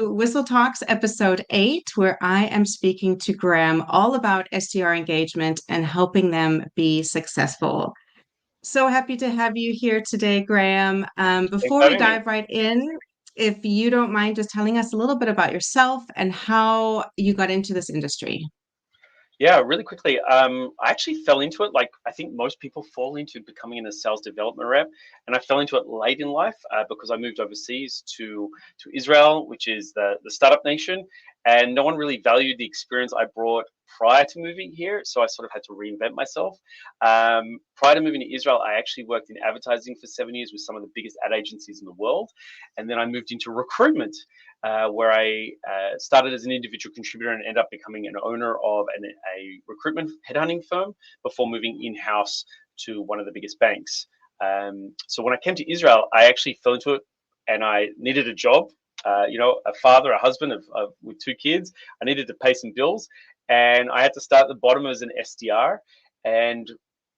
Whistle Talks episode 8, where I am speaking to Graeme all about SDR engagement and helping them be successful. So happy to have you here today, Graeme. Thanks Before for we having me. dive right in, if you don't mind just telling us a little bit about yourself and how you got into this industry. Yeah, really quickly. I actually fell into it like I think most people fall into becoming a sales development rep, and I fell into it late in life because I moved overseas to Israel, which is the startup nation, and no one really valued the experience I brought prior to moving here, so I sort of had to reinvent myself. Prior to moving to Israel, I actually worked in advertising for 7 years with some of the biggest ad agencies in the world, and then I moved into recruitment where I started as an individual contributor and ended up becoming an owner of a recruitment headhunting firm before moving in house to one of the biggest banks. So when I came to Israel, I actually fell into it and I needed a job. A father, a husband with 2 kids. I needed to pay some bills, and I had to start at the bottom as an SDR. And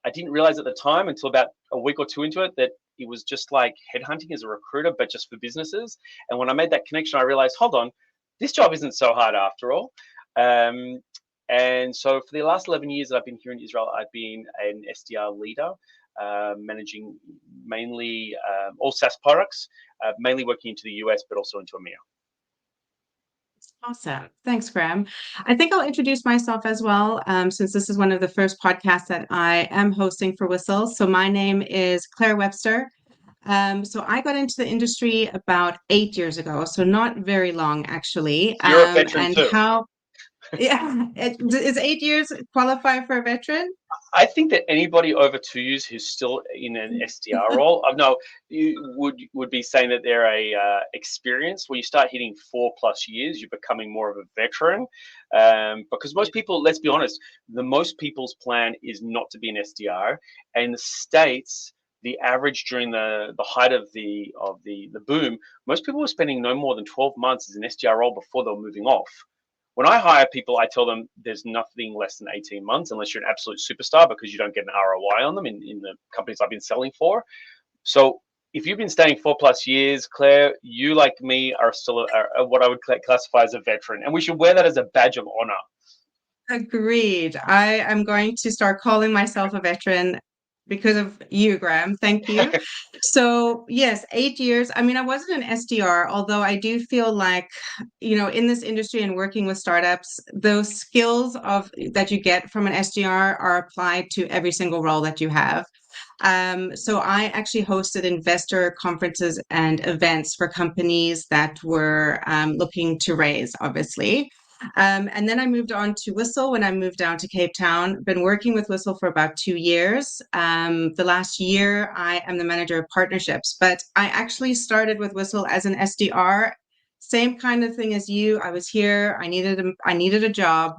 I didn't realize at the time until about a week or two into it that it was just like headhunting as a recruiter, but just for businesses. And when I made that connection, I realized, hold on, this job isn't so hard after all. Um, and so for the last 11 years that I've been here in Israel, I've been an SDR leader, managing mainly all SaaS products, mainly working into the US, but also into EMEA. Awesome. Thanks, Graeme. I think I'll introduce myself as well, since this is one of the first podcasts that I am hosting for Whistle. So my name is Claire Webster. So I got into the industry about 8 years ago, so not very long actually. You're a veteran And too. how, yeah, is 8 years qualify for a veteran? I think that anybody over 2 years who's still in an SDR role, no, you would be saying that they're a experienced. When you start hitting 4+ years, you're becoming more of a veteran. Because most people, let's be honest, most people's plan is not to be an SDR. And in the States, the average during the height of the boom, most people were spending no more than 12 months as an SDR role before they were moving off. When I hire people, I tell them there's nothing less than 18 months unless you're an absolute superstar because you don't get an ROI on them in the companies I've been selling for. So if you've been staying 4+ years, Claire, you like me are still what I would classify as a veteran, and we should wear that as a badge of honor. Agreed. I am going to start calling myself a veteran because of you, Graeme. Thank you. So, yes, 8 years. I mean, I wasn't an SDR, although I do feel like, in this industry and working with startups, those skills of that you get from an SDR are applied to every single role that you have. So I actually hosted investor conferences and events for companies that were looking to raise, obviously. And then I moved on to Whistle when I moved down to Cape Town. Been working with Whistle for about 2 years. The last year, I am the manager of partnerships, but I actually started with Whistle as an SDR. Same kind of thing as you. I was here. I needed a job.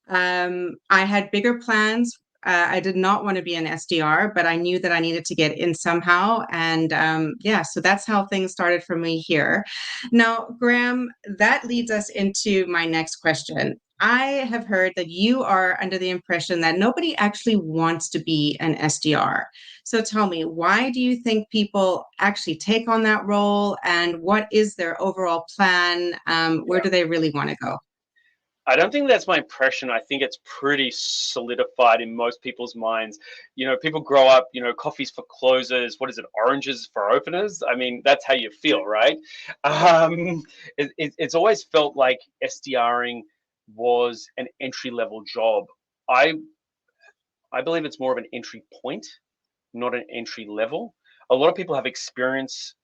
I had bigger plans. I did not want to be an SDR, but I knew that I needed to get in somehow. And yeah, so that's how things started for me here. Now, Graeme, that leads us into my next question. I have heard that you are under the impression that nobody actually wants to be an SDR. So tell me, why do you think people actually take on that role, and what is their overall plan? Where Yeah. do they really want to go? I don't think that's my impression. I think it's pretty solidified in most people's minds. People grow up, coffee's for closers. What is it? Oranges for openers. I mean, that's how you feel, right? Um, it's always felt like SDRing was an entry level job. I I believe it's more of an entry point, not an entry level. A lot of people have experience.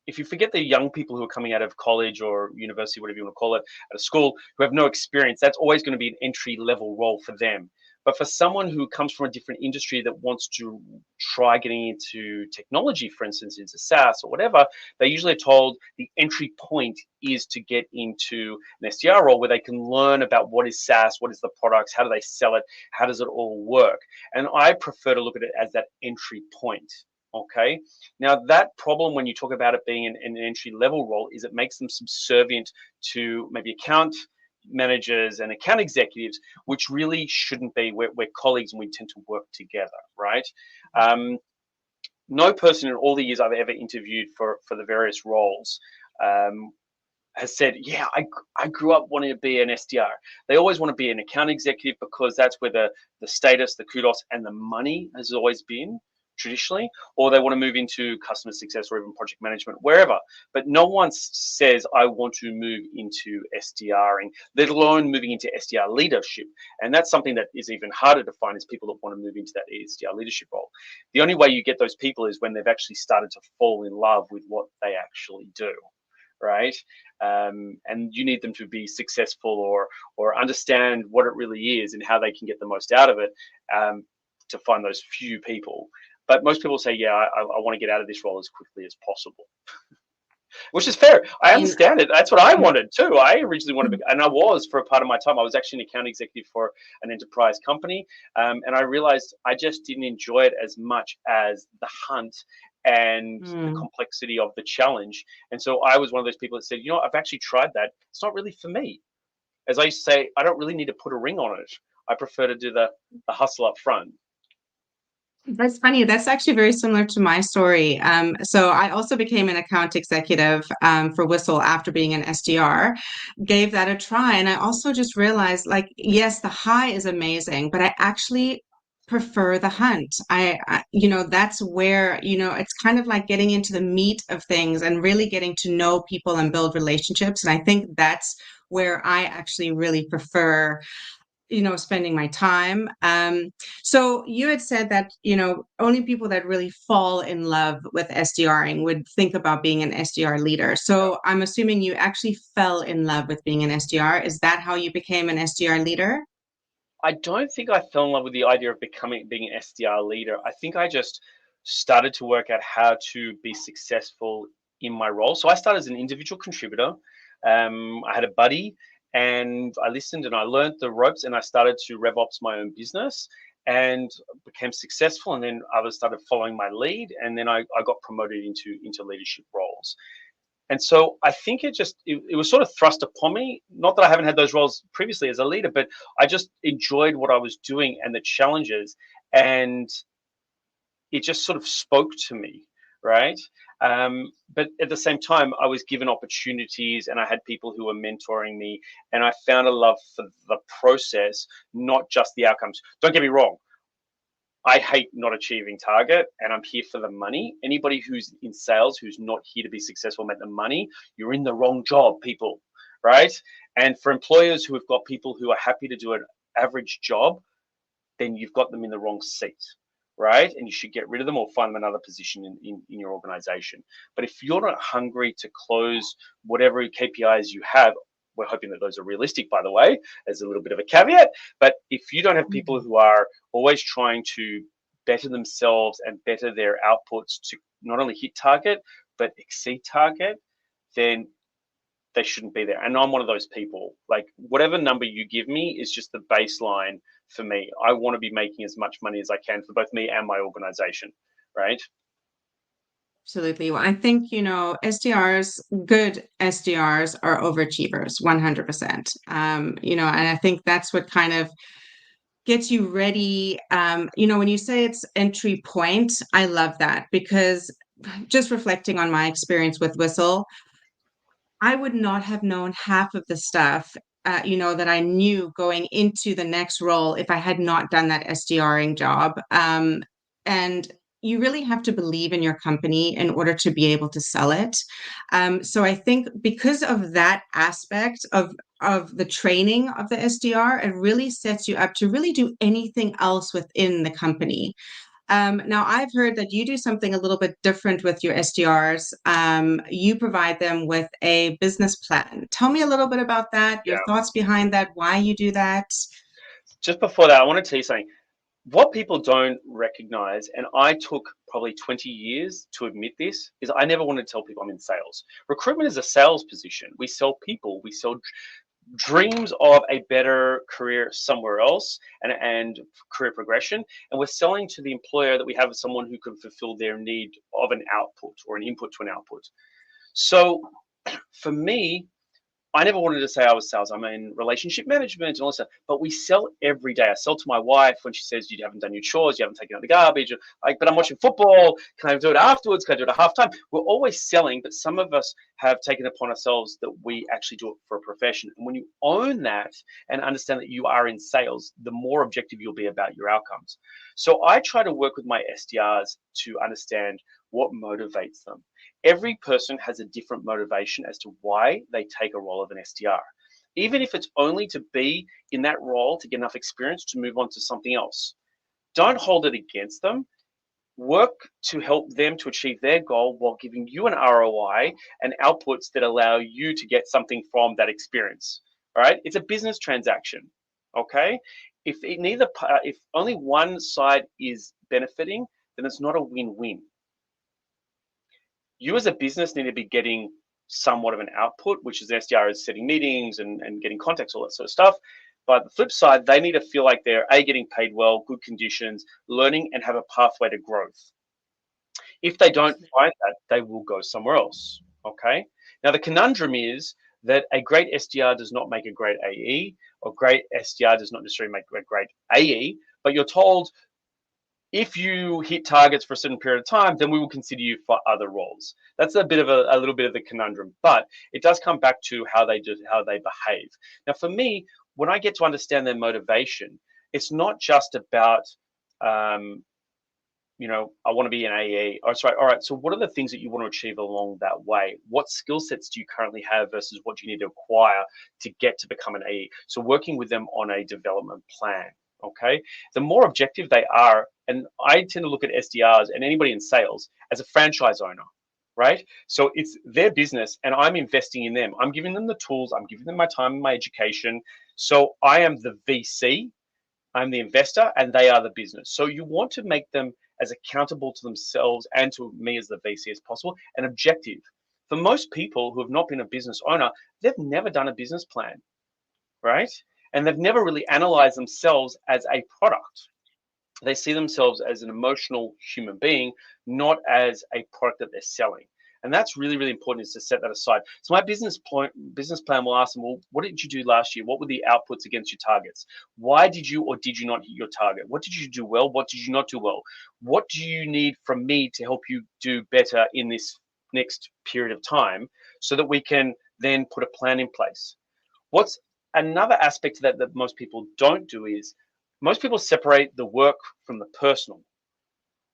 If you forget the young people who are coming out of college or university, whatever you want to call it, at a school, who have no experience, that's always going to be an entry level role for them. But for someone who comes from a different industry that wants to try getting into technology, for instance, into SaaS or whatever, they usually are told the entry point is to get into an SDR role where they can learn about what is SaaS, what is the products, how do they sell it, how does it all work. And I prefer to look at it as that entry point. Okay. Now, that problem when you talk about it being an entry level role is it makes them subservient to maybe account managers and account executives, which really shouldn't be. We're colleagues and we tend to work together, right? Um, no person in all the years I've ever interviewed for the various roles um, has said, yeah, I grew up wanting to be an SDR. They always want to be an account executive because that's where the status, the kudos, and the money has always been traditionally, or they want to move into customer success or even project management, wherever. But no one says, I want to move into SDRing, let alone moving into SDR leadership. And that's something that is even harder to find, is people that want to move into that SDR leadership role. The only way you get those people is when they've actually started to fall in love with what they actually do. Right, and you need them to be successful or understand what it really is and how they can get the most out of it, to find those few people. But most people say, yeah, I want to get out of this role as quickly as possible, which is fair. I I mean, understand it. That's what I wanted too. I originally wanted to, and I was, for a part of my time, I was actually an account executive for an enterprise company. And I realized I just didn't enjoy it as much as the hunt and the mm. complexity of the challenge. And so I was one of those people that said, you know, I've actually tried that. It's not really for me. As I used to say, I don't really need to put a ring on it. I prefer to do the hustle up front. That's funny. That's actually very similar to my story. So I also became an account executive for Whistle after being an SDR, gave that a try. And I also just realized, like, yes, the high is amazing, but I actually prefer the hunt. That's where, it's kind of like getting into the meat of things and really getting to know people and build relationships. And I think that's where I actually really prefer spending my time. So you had said that, only people that really fall in love with SDRing would think about being an SDR leader. So I'm assuming you actually fell in love with being an SDR. Is that how you became an SDR leader? I don't think I fell in love with the idea of being an SDR leader. I think I just started to work out how to be successful in my role. So I started as an individual contributor. I had a buddy, and I listened and I learned the ropes, and I started to rev ops my own business and became successful. And then others started following my lead, and then I got promoted into leadership roles. And so I think it was sort of thrust upon me. Not that I haven't had those roles previously as a leader, but I just enjoyed what I was doing and the challenges, and it just sort of spoke to me, right? But at the same time, I was given opportunities, and I had people who were mentoring me, and I found a love for the process, not just the outcomes. Don't get me wrong. I hate not achieving target, and I'm here for the money. Anybody who's in sales who's not here to be successful, make the money, you're in the wrong job, people, right? And for employers who have got people who are happy to do an average job, then you've got them in the wrong seat, right? And you should get rid of them or find them another position in your organization. But if you're not hungry to close whatever KPIs you have, we're hoping that those are realistic, by the way, as a little bit of a caveat. But if you don't have people who are always trying to better themselves and better their outputs to not only hit target, but exceed target, then they shouldn't be there. And I'm one of those people. Like, whatever number you give me is just the baseline for me. I want to be making as much money as I can for both me and my organization, right? Absolutely. Well, I think, SDRs, good SDRs are overachievers, 100%. And I think that's what kind of gets you ready. When you say it's entry point, I love that, because just reflecting on my experience with Whistle, I would not have known half of the stuff, that I knew going into the next role if I had not done that SDRing job. And you really have to believe in your company in order to be able to sell it. So I think because of that aspect of the training of the SDR, it really sets you up to really do anything else within the company. Now, I've heard that you do something a little bit different with your SDRs. You provide them with a business plan. Tell me a little bit about that, your Yeah. thoughts behind that, why you do that. Just before that, I want to tell you something. What people don't recognize, and I took probably 20 years to admit this, is I never wanted to tell people I'm in sales. Recruitment is a sales position. We sell people, we sell dreams of a better career somewhere else, and career progression. And we're selling to the employer that we have someone who can fulfill their need of an output or an input to an output. So for me, I never wanted to say I was sales. I'm in relationship management and all that stuff. But we sell every day. I sell to my wife when she says you haven't done your chores, you haven't taken out the garbage. Like, but I'm watching football. Can I do it afterwards? Can I do it at halftime? We're always selling, but some of us have taken upon ourselves that we actually do it for a profession. And when you own that and understand that you are in sales, the more objective you'll be about your outcomes. So I try to work with my SDRs to understand what motivates them. Every person has a different motivation as to why they take a role of an SDR. Even if it's only to be in that role to get enough experience to move on to something else. Don't hold it against them. Work to help them to achieve their goal while giving you an ROI and outputs that allow you to get something from that experience. All right, it's a business transaction. Okay, if only one side is benefiting, then it's not a win-win. You as a business need to be getting somewhat of an output, which is the SDR is setting meetings and getting contacts, all that sort of stuff. But the flip side, they need to feel like they're getting paid well, good conditions, learning, and have a pathway to growth. If they don't find that, they will go somewhere else. Okay. Now the conundrum is that a great SDR does not make a great AE, or great SDR does not necessarily make a great AE. But you're told if you hit targets for a certain period of time, then we will consider you for other roles. That's a little bit of the conundrum, but it does come back to how they behave. Now, for me, when I get to understand their motivation, it's not just about, I want to be an AE. Oh, sorry. All right. So, what are the things that you want to achieve along that way? What skill sets do you currently have versus what you need to acquire to get to become an AE? So, working with them on a development plan. Okay. The more objective they are, and I tend to look at SDRs and anybody in sales as a franchise owner, right? So it's their business and I'm investing in them. I'm giving them the tools, I'm giving them my time and my education. So I am the VC, I'm the investor, and they are the business. So you want to make them as accountable to themselves and to me as the VC as possible and objective. For most people who have not been a business owner, they've never done a business plan, right? And they've never really analyzed themselves as a product. They see themselves as an emotional human being, not as a product that they're selling. And that's really, really important, is to set that aside. So my business plan will ask them, well, what did you do last year? What were the outputs against your targets? Why did you or did you not hit your target? What did you do well? What did you not do well? What do you need from me to help you do better in this next period of time so that we can then put a plan in place? What's another aspect of that that most people don't do is most people separate the work from the personal.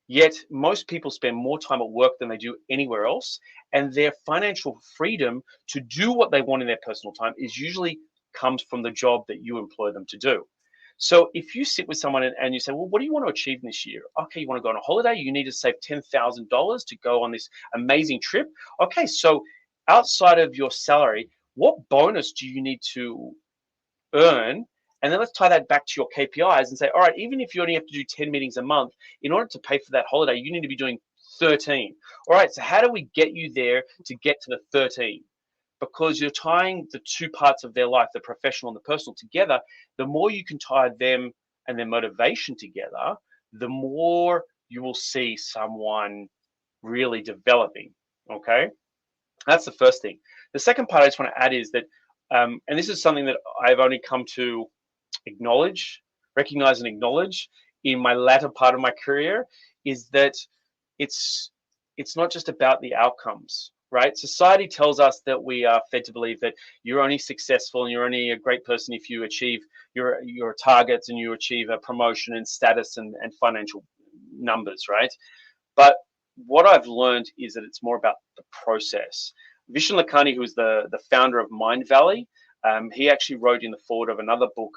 Yet most people spend more time at work than they do anywhere else, and their financial freedom to do what they want in their personal time is usually comes from the job that you employ them to do. So if you sit with someone and you say, well, what do you want to achieve this year? Okay, you want to go on a holiday, you need to save $10,000 to go on this amazing trip. Okay, so outside of your salary, what bonus do you need to earn? And then let's tie that back to your KPIs and say, all right, even if you only have to do 10 meetings a month, in order to pay for that holiday, you need to be doing 13. All right, so how do we get you there to get to the 13? Because you're tying the two parts of their life, the professional and the personal, together. The more you can tie them and their motivation together, the more you will see someone really developing. Okay, that's the first thing. The second part I just want to add is that, and this is something that I've only come to acknowledge, recognize, and acknowledge in my latter part of my career, is that it's it's not just about the outcomes, right? Society tells us that we are fed to believe that you're only successful and you're only a great person if you achieve your targets and you achieve a promotion and status and financial numbers, right? But what I've learned is that it's more about the process. Vishen Lakhani, who is the founder of Mind Valley, he actually wrote in the foreword of another book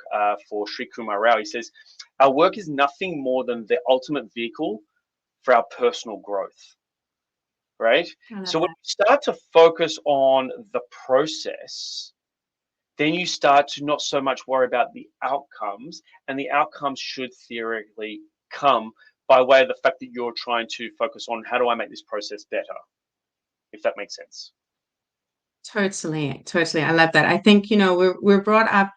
for Sri Kumar Rao. He says, our work is nothing more than the ultimate vehicle for our personal growth, right? I love So when that. you start to focus on the process, then you start to not so much worry about the outcomes, and the outcomes should theoretically come by way of the fact that you're trying to focus on how do I make this process better, if that makes sense. Totally, totally. I love that. I think, we're brought up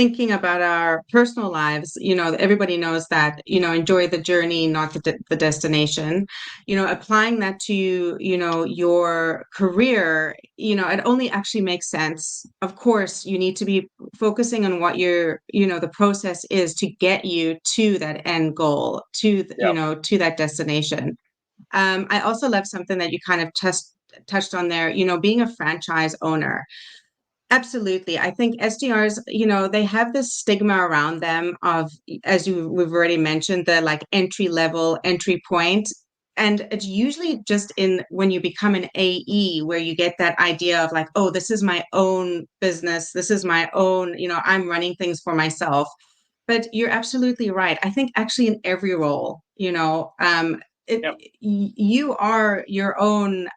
thinking about our personal lives, everybody knows that, enjoy the journey, not the destination. Applying that to, your career, it only actually makes sense. Of course, you need to be focusing on what the process is to get you to that end goal, Yeah. to that destination. I also love something that you kind of touched on there, being a franchise owner. Absolutely. I think SDRs, they have this stigma around them of, as we've already mentioned, the like entry level, entry point. And it's usually just in when you become an AE where you get that idea of like, oh, this is my own business. This is my own, I'm running things for myself. But you're absolutely right. I think actually in every role, it, Yeah. you are your own,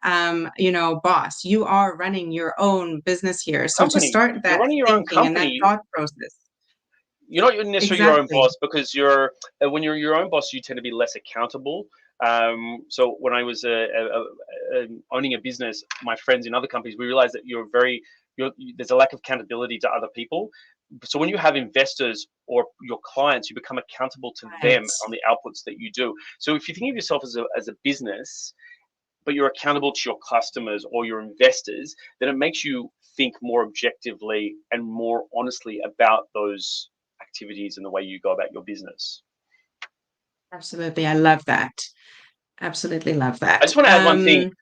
boss. You are running your own business here. So to Company. start You're that running your own thinking and that company. thought process, You're not necessarily your own exactly. boss because when you're your own boss, you tend to be less accountable. So when I was owning a business, my friends in other companies, we realized that there's a lack of accountability to other people. So when you have investors or your clients, you become accountable to them Right. on the outputs that you do. So if you think of yourself as a business, but you're accountable to your customers or your investors, then it makes you think more objectively and more honestly about those activities and the way you go about your business. Absolutely. I love that. Absolutely love I that. just want to add one thing.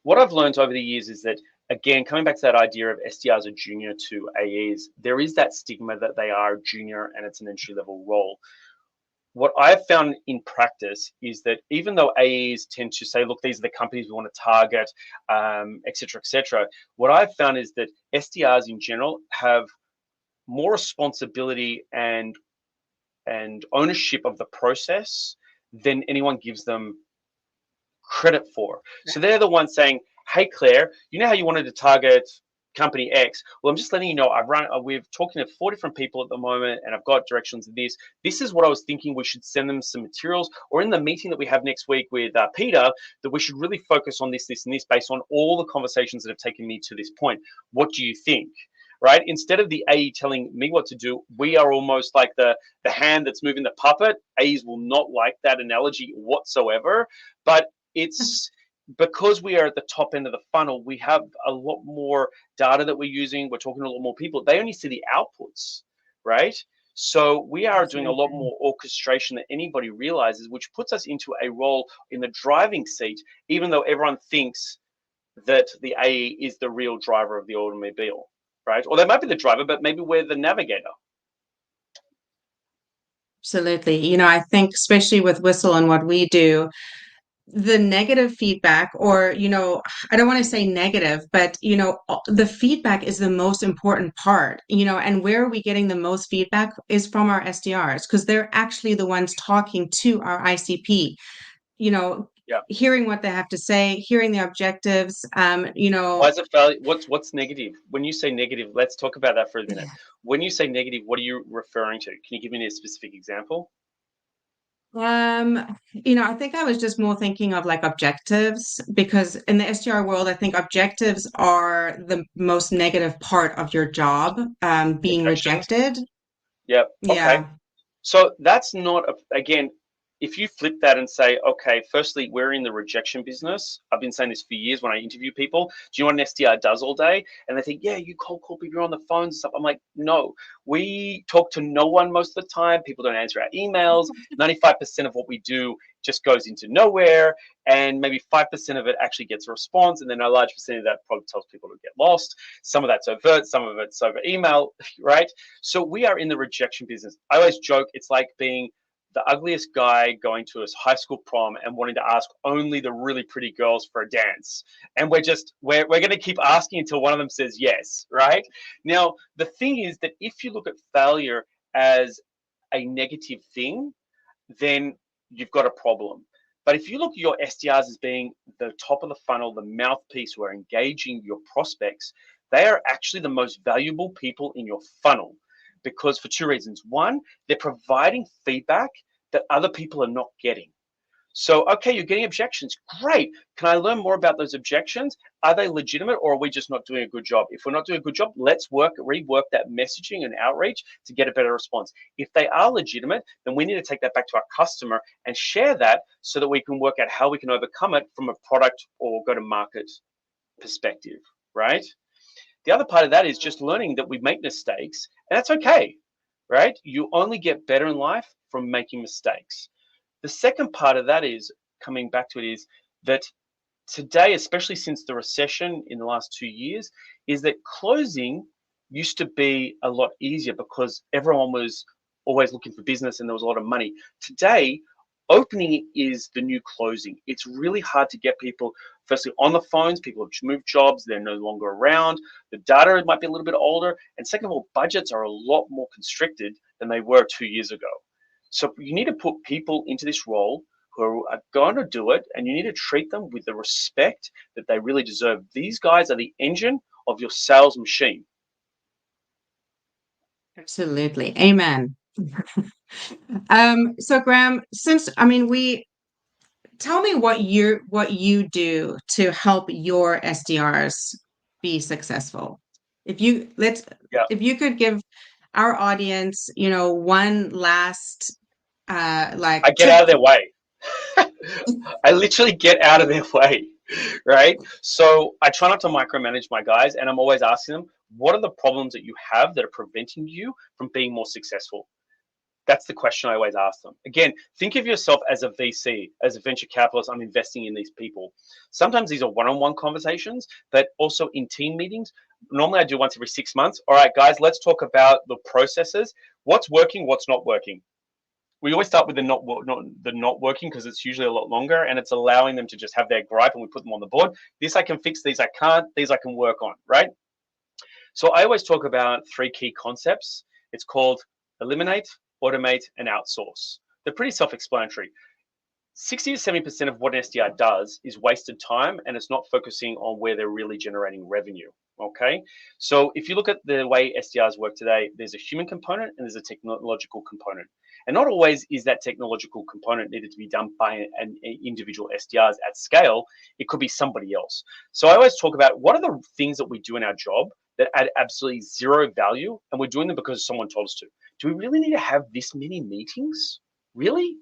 What I've learned over the years is that, again, coming back to that idea of SDRs are junior to AEs, there is that stigma that they are junior and it's an entry level role. What I've found in practice is that even though AEs tend to say, look, these are the companies we want to target, et cetera, what I've found is that SDRs in general have more responsibility and ownership of the process than anyone gives them credit for. So they're the ones saying, "Hey Claire, you know how you wanted to target company X? Well, I'm just letting you know we're talking to 4 different people at the moment, and I've got directions of this. This is what I was thinking. We should send them some materials, or in the meeting that we have next week with Peter, that we should really focus on this, this, and this based on all the conversations that have taken me to this point. What do you think?" Right? Instead of the AE telling me what to do, we are almost like the hand that's moving the puppet. AEs will not like that analogy whatsoever, but it's because we are at the top end of the funnel, we have a lot more data that we're using. We're talking to a lot more people. They only see the outputs, right? So we are doing a lot Absolutely. more orchestration than anybody realizes, which puts us into a role in the driving seat, even though everyone thinks that the AE is the real driver of the automobile, right? Or they might be the driver, but maybe we're the navigator. Absolutely. I think especially with Whistle and what we do, the negative feedback, or I don't want to say negative, but the feedback is the most important part, and where are we getting the most feedback is from our SDRs, because they're actually the ones talking to our ICP, you know Yeah. hearing what they have to say, hearing the objectives. Why is it failure? What's negative? When you say negative, let's talk about that for a minute. Yeah. When you say negative, what are you referring to? Can you give me a specific example? I think I was just more thinking of like objectives, because in the SDR world, I think objectives are the most negative part of your job, being Objections? rejected. Yep. Okay. Yeah. So that's not again, if you flip that and say, okay, firstly, we're in the rejection business. I've been saying this for years when I interview people. Do you know what an SDR does all day? And they think, yeah, you cold call people, you're on the phones and stuff. I'm like, no, we talk to no one most of the time. People don't answer our emails. 95% of what we do just goes into nowhere. And maybe 5% of it actually gets a response. And then a large percentage of that probably tells people to get lost. Some of that's overt, some of it's over email, right? So we are in the rejection business. I always joke it's like being the ugliest guy going to his high school prom and wanting to ask only the really pretty girls for a dance. And we're going to keep asking until one of them says yes, right? Now, the thing is that if you look at failure as a negative thing, then you've got a problem. But if you look at your SDRs as being the top of the funnel, the mouthpiece who are engaging your prospects, they are actually the most valuable people in your funnel, because for two reasons. One, they're providing feedback that other people are not getting. So, okay, you're getting objections. Great. Can I learn more about those objections? Are they legitimate, or are we just not doing a good job? If we're not doing a good job, let's rework that messaging and outreach to get a better response. If they are legitimate, then we need to take that back to our customer and share that so that we can work out how we can overcome it from a product or go to market perspective, right? The other part of that is just learning that we make mistakes, and that's okay, right? You only get better in life from making mistakes. The second part of that is coming back to it is that today, especially since the recession in the last 2 years, is that closing used to be a lot easier because everyone was always looking for business and there was a lot of money. Today, opening is the new closing. It's really hard to get people, firstly, on the phones. People have moved jobs, they're no longer around. The data might be a little bit older. And second of all, budgets are a lot more constricted than they were 2 years ago. So you need to put people into this role who are going to do it, and you need to treat them with the respect that they really deserve. These guys are the engine of your sales machine. Absolutely. Amen. So Graeme, since I mean we tell me what you do to help your SDRs be successful. If you let's Yeah, if you could give our audience, one last I like get out tip. of their way. I literally get out of their way, right? So I try not to micromanage my guys, and I'm always asking them, what are the problems that you have that are preventing you from being more successful? That's the question I always ask them. Again, think of yourself as a VC, as a venture capitalist. I'm investing in these people. Sometimes these are one-on-one conversations, but also in team meetings. Normally I do once every 6 months. All right, guys, let's talk about the processes. What's working, what's not working. We always start with the not working because it's usually a lot longer, and it's allowing them to just have their gripe and we put them on the board. This I can fix, these I can't, these I can work on, right? So I always talk about three key concepts. It's called eliminate, automate, and outsource. They're pretty self-explanatory. 60 to 70% of what an SDR does is wasted time, and it's not focusing on where they're really generating revenue. Okay. So if you look at the way SDRs work today, there's a human component and there's a technological component. And not always is that technological component needed to be done by an individual SDRs at scale. It could be somebody else. So I always talk about what are the things that we do in our job that add absolutely zero value, and we're doing them because someone told us to. Do we really need to have this many meetings? Really?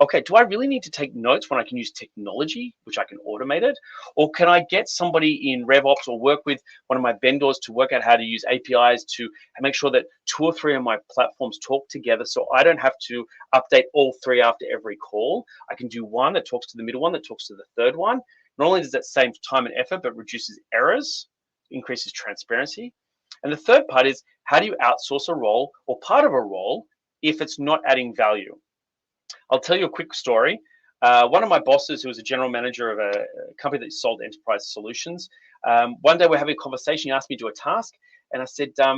Okay, do I really need to take notes when I can use technology, which I can automate it? Or can I get somebody in RevOps or work with one of my vendors to work out how to use APIs to make sure that two or three of my platforms talk together so I don't have to update all three after every call? I can do one that talks to the middle one, that talks to the third one. Not only does that save time and effort, but reduces errors, increases transparency. And the third part is how do you outsource a role or part of a role if it's not adding value? I'll tell you a quick story. One of my bosses, who was a general manager of a company that sold enterprise solutions, one day we're having a conversation. He asked me to do a task, and I said, I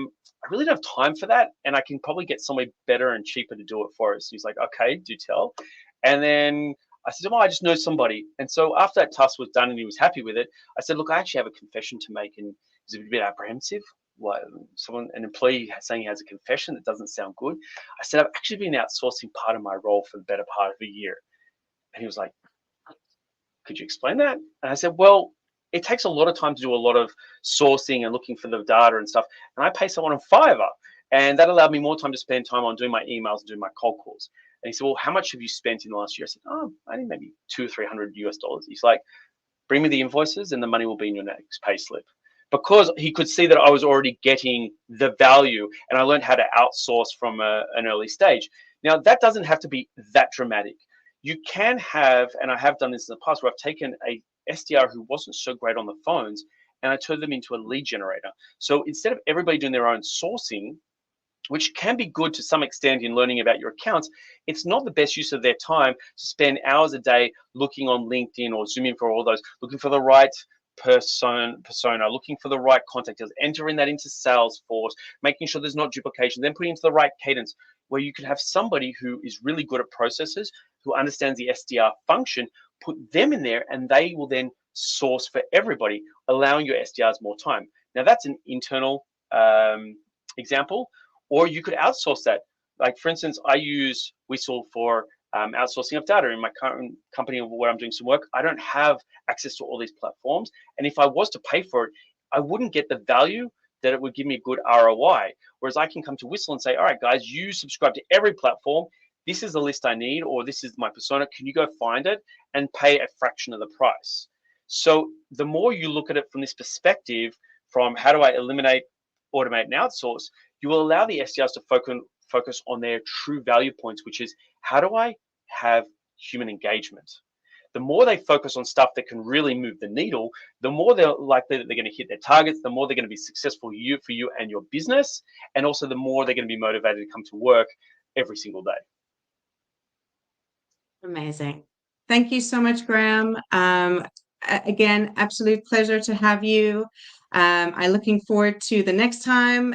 really don't have time for that, and I can probably get somebody better and cheaper to do it for us. He's like, okay, do tell. And then I said, well, I just know somebody. And so after that task was done and he was happy with it, I said, look, I actually have a confession to make. And he's a bit apprehensive. What, an employee saying he has a confession that doesn't sound good. I said, I've actually been outsourcing part of my role for the better part of a year. And he was like, could you explain that? And I said, well, it takes a lot of time to do a lot of sourcing and looking for the data and stuff. And I pay someone on Fiverr. And that allowed me more time to spend time on doing my emails and doing my cold calls. And he said, well, how much have you spent in the last year? I said, oh, I think maybe $200-300 US. He's like, bring me the invoices and the money will be in your next pay slip. Because he could see that I was already getting the value and I learned how to outsource from an early stage. Now, that doesn't have to be that dramatic. You can have, and I have done this in the past, where I've taken a SDR who wasn't so great on the phones and I turned them into a lead generator. So instead of everybody doing their own sourcing, which can be good to some extent in learning about your accounts, it's not the best use of their time to spend hours a day looking on LinkedIn or Zooming for all those, looking for the right persona, looking for the right contact, entering that into Salesforce, making sure there's not duplication, then putting into the right cadence, where you could have somebody who is really good at processes, who understands the SDR function, put them in there, and they will then source for everybody, allowing your SDRs more time. Now, that's an internal example, or you could outsource that. Like, for instance, I use Whistle for outsourcing of data in my current company where I'm doing some work. I don't have access to all these platforms. And if I was to pay for it, I wouldn't get the value that it would give me a good ROI. Whereas I can come to Whistle and say, all right, guys, you subscribe to every platform. This is the list I need, or this is my persona. Can you go find it and pay a fraction of the price? So the more you look at it from this perspective, from how do I eliminate, automate, and outsource, you will allow the SDRs to focus on their true value points, which is how do I have human engagement? The more they focus on stuff that can really move the needle, the more they're likely that they're going to hit their targets, the more they're going to be successful for you and your business, and also the more they're going to be motivated to come to work every single day. Amazing. Thank you so much, Graeme. Again, absolute pleasure to have you. I'm looking forward to the next time.